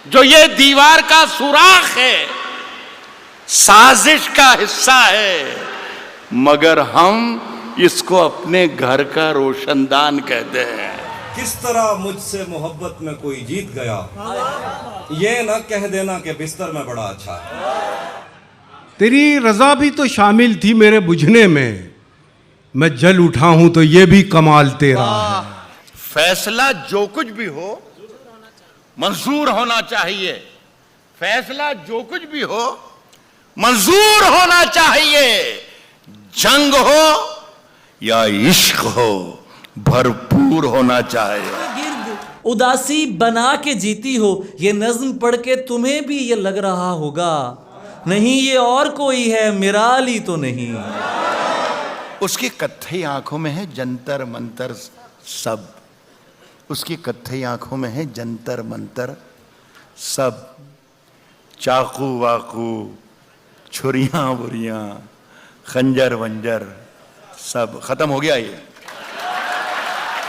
जो ये दीवार का सुराख है, साजिश का हिस्सा है, मगर हम इसको अपने घर का रोशनदान कहते हैं। किस तरह मुझसे मोहब्बत में कोई जीत गया, ये न कह देना कि बिस्तर में बड़ा अच्छा है। तेरी रजा भी तो शामिल थी मेरे बुझने में, मैं जल उठा हूं तो ये भी कमाल तेरा है। फैसला जो कुछ भी हो मंजूर होना चाहिए, फैसला जो कुछ भी हो मंजूर होना चाहिए। जंग हो या इश्क हो, भरपूर होना चाहिए। उदासी बना के जीती हो, ये नज्म पढ़ के तुम्हें भी ये लग रहा होगा, नहीं ये और कोई है, मिराली तो नहीं। उसकी कत्थई आंखों में है जंतर मंतर सब, उसकी कत्थई आंखों में है जंतर मंतर सब। चाकू वाकू, छुरियां बुरियां, खंजर वंजर सब खत्म हो गया ये।